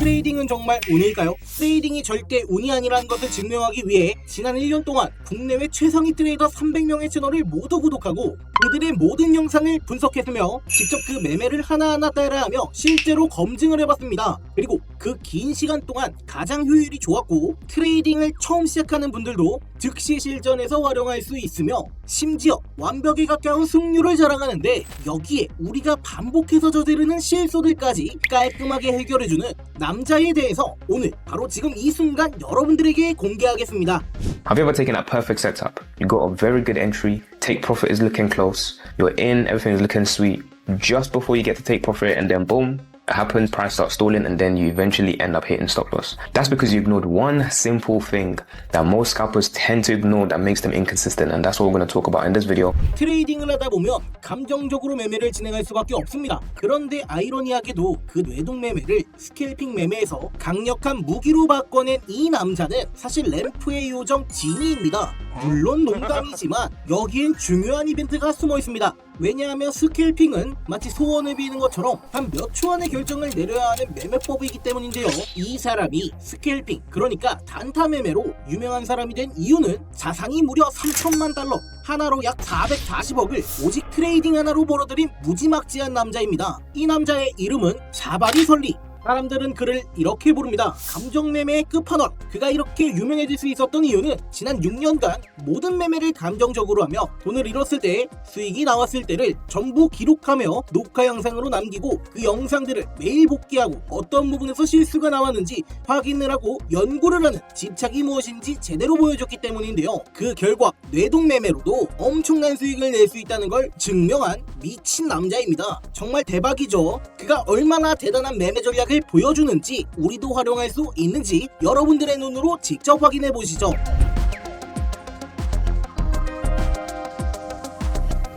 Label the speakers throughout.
Speaker 1: 트레이딩은 정말 운일까요? 트레이딩이 절대 운이 아니라는 것을 증명하기 위해 지난 1년 동안 국내외 최상위 트레이더 300명의 채널을 모두 구독하고 그들의 모든 영상을 분석했으며 직접 그 매매를 하나하나 따라하며 실제로 검증을 해봤습니다. 그리고 그 긴 시간 동안 가장 효율이 좋았고 트레이딩을 처음 시작하는 분들도 즉시 실전에서 활용할 수 있으며 심지어 완벽에 가까운 승률을 자랑하는데 여기에 우리가 반복해서 저지르는 실수들까지 깔끔하게 해결해주는 남자에 대해서 오늘 바로 지금 이 순간 여러분들에게 공개하겠습니다.
Speaker 2: Have you ever taken that perfect setup? You got a very good entry, take profit is looking close, you're in, everything is looking sweet. Just before you get to take profit and then boom, it happens, price starts stalling and then you eventually end up hitting stop loss. That's because you ignored one simple thing that most scalpers tend to ignore that makes them inconsistent, and that's what we're going to talk about in this video.
Speaker 1: 트레이딩을 하다 보면 감정적으로 매매를 진행할 수밖에 없습니다. 그런데 아이러니하게도 그 뇌동 매매를 스캘핑 매매에서 강력한 무기로 바꿔낸 이 남자는 사실 램프의 요정 지니입니다. 물론 농담이지만 여기엔 중요한 이벤트가 숨어 있습니다. 왜냐하면 스캘핑은 마치 소원을 비는 것처럼 한 몇 초 안에 결정을 내려야 하는 매매법이기 때문인데요. 이 사람이 스캘핑, 그러니까 단타 매매로 유명한 사람이 된 이유는 자산이 무려 3천만 달러, 하나로 약 440억을 오직 트레이딩 하나로 벌어들인 무지막지한 남자입니다. 이 남자의 이름은 자바리 설리. 사람들은 그를 이렇게 부릅니다. 감정매매의 끝판왕. 그가 이렇게 유명해질 수 있었던 이유는 지난 6년간 모든 매매를 감정적으로 하며 돈을 잃었을 때 수익이 나왔을 때를 전부 기록하며 녹화 영상으로 남기고 그 영상들을 매일 복귀하고 어떤 부분에서 실수가 나왔는지 확인을 하고 연구를 하는 집착이 무엇인지 제대로 보여줬기 때문인데요. 그 결과 뇌동매매로도 엄청난 수익을 낼 수 있다는 걸 증명한 미친 남자입니다. 정말 대박이죠. 그가 얼마나 대단한 매매 전략을 보여주는지 우리도 활용할 수 있는지 여러분들의 눈으로 직접 확인해 보시죠.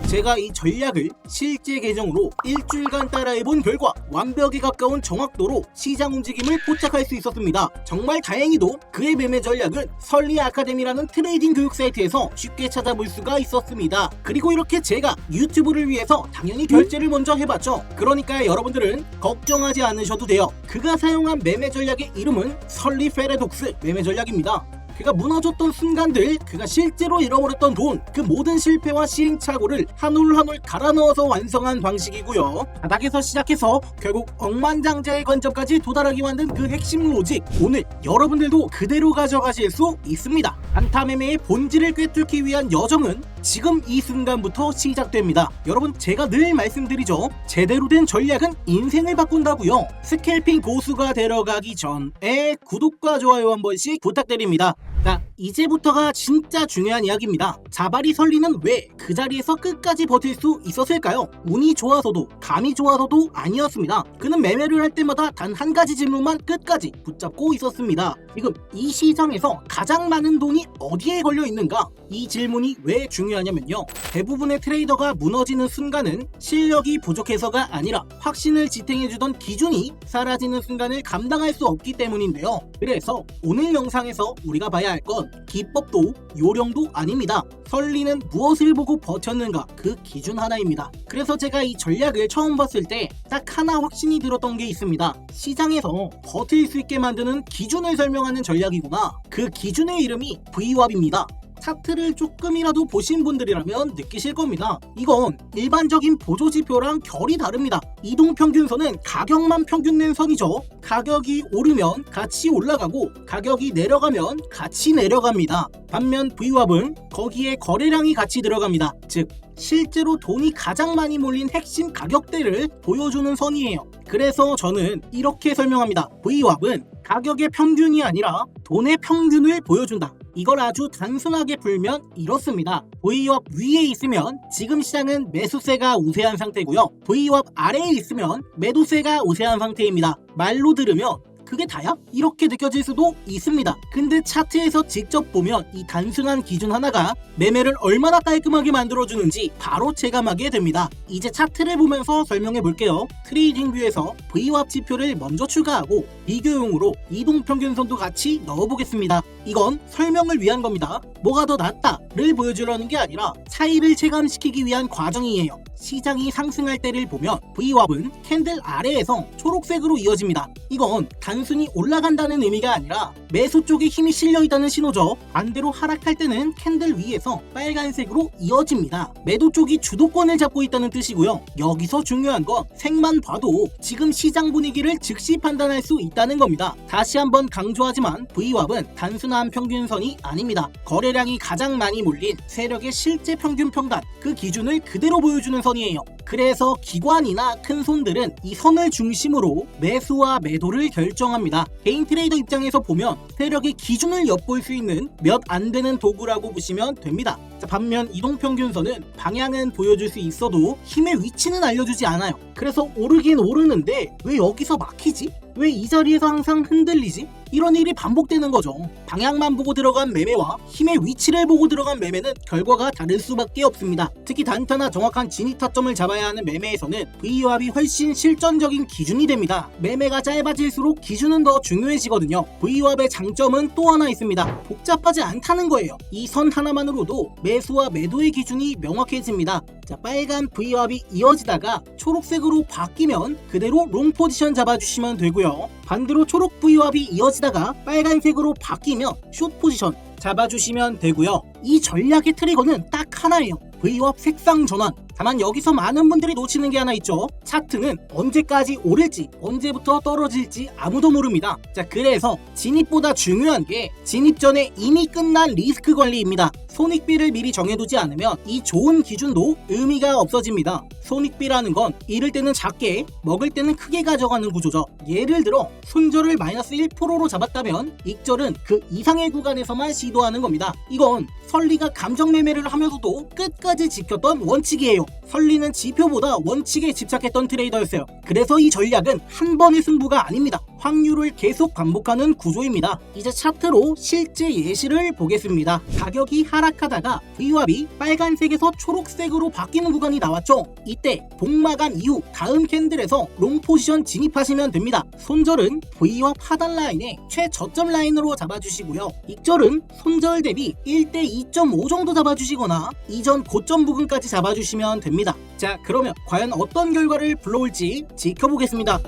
Speaker 1: 제가 이 전략을 실제 계정으로 일주일간 따라해본 결과 완벽에 가까운 정확도로 시장 움직임을 포착할 수 있었습니다. 정말 다행히도 그의 매매 전략은 설리 아카데미라는 트레이딩 교육 사이트에서 쉽게 찾아볼 수가 있었습니다. 그리고 이렇게 제가 유튜브를 위해서 당연히 결제를 먼저 해봤죠. 그러니까 여러분들은 걱정하지 않으셔도 돼요. 그가 사용한 매매 전략의 이름은 설리 페레독스 매매 전략입니다. 그가 무너졌던 순간들, 그가 실제로 잃어버렸던 돈, 그 모든 실패와 시행착오를 한 올 한 올 갈아 넣어서 완성한 방식이고요. 바닥에서 시작해서 결국 억만장자의 관점까지 도달하게 만든 그 핵심 로직, 오늘 여러분들도 그대로 가져가실 수 있습니다. 단타 매매의 본질을 꿰뚫기 위한 여정은 지금 이 순간부터 시작됩니다. 여러분, 제가 늘 말씀드리죠. 제대로 된 전략은 인생을 바꾼다고요. 스캘핑 고수가 되러가기 전에 구독과 좋아요 한 번씩 부탁드립니다. 자, 이제부터가 진짜 중요한 이야기입니다. 자바리 설리는 왜 그 자리에서 끝까지 버틸 수 있었을까요? 운이 좋아서도 감이 좋아서도 아니었습니다. 그는 매매를 할 때마다 단 한 가지 질문만 끝까지 붙잡고 있었습니다. 지금 이 시장에서 가장 많은 돈이 어디에 걸려 있는가? 이 질문이 왜 중요하냐면요. 대부분의 트레이더가 무너지는 순간은 실력이 부족해서가 아니라 확신을 지탱해주던 기준이 사라지는 순간을 감당할 수 없기 때문인데요. 그래서 오늘 영상에서 우리가 봐야 할 건 기법도 요령도 아닙니다. 설리는 무엇을 보고 버텼는가, 그 기준 하나입니다. 그래서 제가 이 전략을 처음 봤을 때 딱 하나 확신이 들었던 게 있습니다. 시장에서 버틸 수 있게 만드는 기준을 설명하는 전략이구나. 그 기준의 이름이 VWAP입니다. 차트를 조금이라도 보신 분들이라면 느끼실 겁니다. 이건 일반적인 보조지표랑 결이 다릅니다. 이동평균선은 가격만 평균 낸 선이죠. 가격이 오르면 같이 올라가고 가격이 내려가면 같이 내려갑니다. 반면 VWAP은 거기에 거래량이 같이 들어갑니다. 즉 실제로 돈이 가장 많이 몰린 핵심 가격대를 보여주는 선이에요. 그래서 저는 이렇게 설명합니다. VWAP은 가격의 평균이 아니라 돈의 평균을 보여준다. 이걸 아주 단순하게 풀면 이렇습니다. VWAP 위에 있으면 지금 시장은 매수세가 우세한 상태고요. VWAP 아래에 있으면 매도세가 우세한 상태입니다. 말로 들으면 그게 다야? 이렇게 느껴질 수도 있습니다. 근데 차트에서 직접 보면 이 단순한 기준 하나가 매매를 얼마나 깔끔하게 만들어주는지 바로 체감하게 됩니다. 이제 차트를 보면서 설명해 볼게요. 트레이딩 뷰에서 VWAP 지표를 먼저 추가하고 비교용으로 이동평균선도 같이 넣어보겠습니다. 이건 설명을 위한 겁니다. 뭐가 더 낫다를 보여주려는 게 아니라 차이를 체감시키기 위한 과정이에요. 시장이 상승할 때를 보면 VWAP은 캔들 아래에서 초록색으로 이어집니다. 이건 단순히 올라간다는 의미가 아니라 매수 쪽에 힘이 실려있다는 신호죠. 반대로 하락할 때는 캔들 위에서 빨간색으로 이어집니다. 매도 쪽이 주도권을 잡고 있다는 뜻이고요. 여기서 중요한 건 색만 봐도 지금 시장 분위기를 즉시 판단할 수 있다는 겁니다. 다시 한번 강조하지만 VWAP은 단순한 평균선이 아닙니다. 거래량이 가장 많이 몰린 세력의 실제 평균 평단, 그 기준을 그대로 보여주는 선이에요. 그래서 기관이나 큰 손들은 이 선을 중심으로 매수와 매도를 결정합니다. 개인 트레이더 입장에서 보면 세력의 기준을 엿볼 수 있는 몇 안 되는 도구라고 보시면 됩니다. 반면 이동평균선은 방향은 보여줄 수 있어도 힘의 위치는 알려주지 않아요. 그래서 오르긴 오르는데 왜 여기서 막히지? 왜 이 자리에서 항상 흔들리지? 이런 일이 반복되는 거죠. 방향만 보고 들어간 매매와 힘의 위치를 보고 들어간 매매는 결과가 다를 수밖에 없습니다. 특히 단타나 정확한 진입 타점을 잡아야 하는 매매에서는 VWAP이 훨씬 실전적인 기준이 됩니다. 매매가 짧아질수록 기준은 더 중요해지거든요. VWAP의 장점은 또 하나 있습니다. 복잡하지 않다는 거예요. 이 선 하나만으로도 매수와 매도의 기준이 명확해집니다. 자, 빨간 VWAP이 이어지다가 초록색으로 바뀌면 그대로 롱 포지션 잡아주시면 되고요. 반대로 초록 VWAP이 이어지다가 빨간색으로 바뀌면 숏 포지션 잡아주시면 되고요. 이 전략의 트리거는 딱 하나예요. VWAP 색상 전환. 다만 여기서 많은 분들이 놓치는 게 하나 있죠. 차트는 언제까지 오를지 언제부터 떨어질지 아무도 모릅니다. 자, 그래서 진입보다 중요한 게 진입 전에 이미 끝난 리스크 관리입니다. 손익비를 미리 정해두지 않으면 이 좋은 기준도 의미가 없어집니다. 손익비라는 건 잃을 때는 작게, 먹을 때는 크게 가져가는 구조죠. 예를 들어 손절을 마이너스 1%로 잡았다면 익절은 그 이상의 구간에서만 시도하는 겁니다. 이건 설리가 감정 매매를 하면서도 끝까지 지켰던 원칙이에요. 설리는 지표보다 원칙에 집착했던 트레이더였어요. 그래서 이 전략은 한 번의 승부가 아닙니다. 확률을 계속 반복하는 구조입니다. 이제 차트로 실제 예시를 보겠습니다. 가격이 하락하다가 VWAP이 빨간색에서 초록색으로 바뀌는 구간이 나왔죠. 이때 복마감 이후 다음 캔들에서 롱 포지션 진입하시면 됩니다. 손절은 VWAP 하단 라인의 최저점 라인으로 잡아주시고요. 익절은 손절 대비 1대 2.5 정도 잡아주시거나 이전 고점 부근까지 잡아주시면 됩니다. 자, 그러면 과연 어떤 결과를 불러올지 지켜보겠습니다.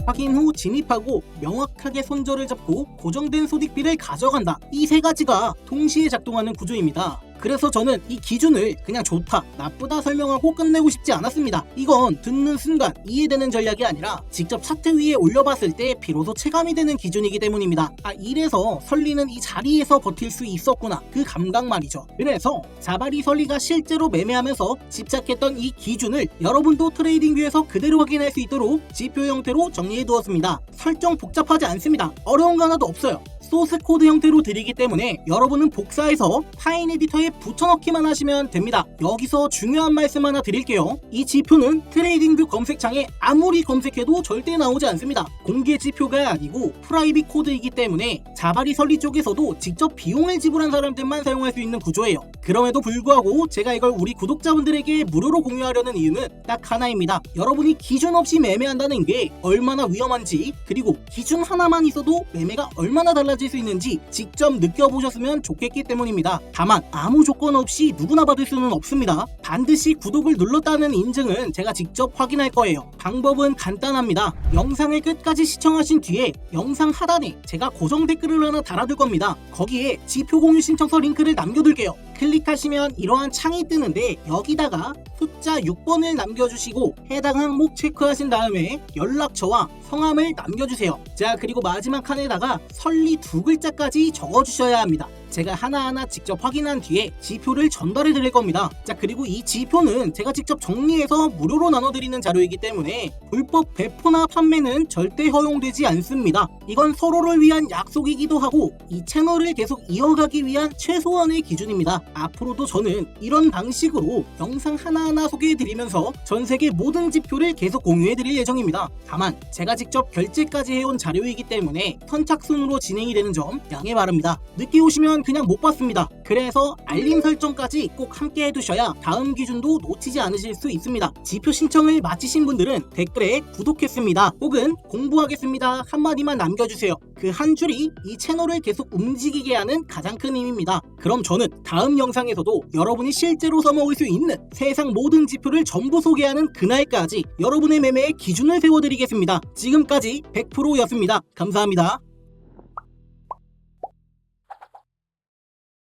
Speaker 1: 확인 후 진입하고 명확하게 손절을 잡고 고정된 소득비를 가져간다. 이 세 가지가 동시에 작동하는 구조입니다. 그래서 저는 이 기준을 그냥 좋다, 나쁘다 설명하고 끝내고 싶지 않았습니다. 이건 듣는 순간 이해되는 전략이 아니라 직접 차트 위에 올려봤을 때 비로소 체감이 되는 기준이기 때문입니다. 이래서 설리는 이 자리에서 버틸 수 있었구나, 그 감각 말이죠. 그래서 자바리 설리가 실제로 매매하면서 집착했던 이 기준을 여러분도 트레이딩뷰에서 그대로 확인할 수 있도록 지표 형태로 정리해두었습니다. 설정 복잡하지 않습니다. 어려운 거 하나도 없어요. 소스 코드 형태로 드리기 때문에 여러분은 복사해서 파인 에디터에 붙여넣기만 하시면 됩니다. 여기서 중요한 말씀 하나 드릴게요. 이 지표는 트레이딩뷰 검색창에 아무리 검색해도 절대 나오지 않습니다. 공개 지표가 아니고 프라이빗 코드이기 때문에 자바리 설리 쪽에서도 직접 비용을 지불한 사람들만 사용할 수 있는 구조예요. 그럼에도 불구하고 제가 이걸 우리 구독자분들에게 무료로 공유하려는 이유는 딱 하나입니다. 여러분이 기준 없이 매매한다는 게 얼마나 위험한지, 그리고 기준 하나만 있어도 매매가 얼마나 달라질 수 있는지 직접 느껴보셨으면 좋겠기 때문입니다. 다만 아무 조건 없이 누구나 받을 수는 없습니다. 반드시 구독을 눌렀다는 인증은 제가 직접 확인할 거예요. 방법은 간단합니다. 영상을 끝까지 시청하신 뒤에 영상 하단에 제가 고정 댓글을 하나 달아둘 겁니다. 거기에 지표 공유 신청서 링크를 남겨둘게요. 클릭하시면 이러한 창이 뜨는데 여기다가 숫자 6번을 남겨주시고 해당 항목 체크하신 다음에 연락처와 성함을 남겨주세요. 자, 그리고 마지막 칸에다가 설리 2글자까지 적어주셔야 합니다. 제가 하나하나 직접 확인한 뒤에 지표를 전달해 드릴 겁니다. 자, 그리고 이 지표는 제가 직접 정리해서 무료로 나눠드리는 자료이기 때문에 불법 배포나 판매는 절대 허용되지 않습니다. 이건 서로를 위한 약속이기도 하고 이 채널을 계속 이어가기 위한 최소한의 기준입니다. 앞으로도 저는 이런 방식으로 영상 하나하나 소개해드리면서 전세계 모든 지표를 계속 공유해드릴 예정입니다. 다만 제가 직접 결제까지 해온 자료이기 때문에 선착순으로 진행이 되는 점 양해 바랍니다. 늦게 오시면 저는 그냥 못 봤습니다. 그래서 알림 설정까지 꼭 함께 해두셔야 다음 기준도 놓치지 않으실 수 있습니다. 지표 신청을 마치신 분들은 댓글에 구독했습니다 혹은 공부하겠습니다 한마디만 남겨주세요. 그 한 줄이 이 채널을 계속 움직이게 하는 가장 큰 힘입니다. 그럼 저는 다음 영상에서도 여러분이 실제로 써먹을 수 있는 세상 모든 지표를 전부 소개하는 그날까지 여러분의 매매의 기준을 세워드리겠습니다. 지금까지 100%였습니다. 감사합니다.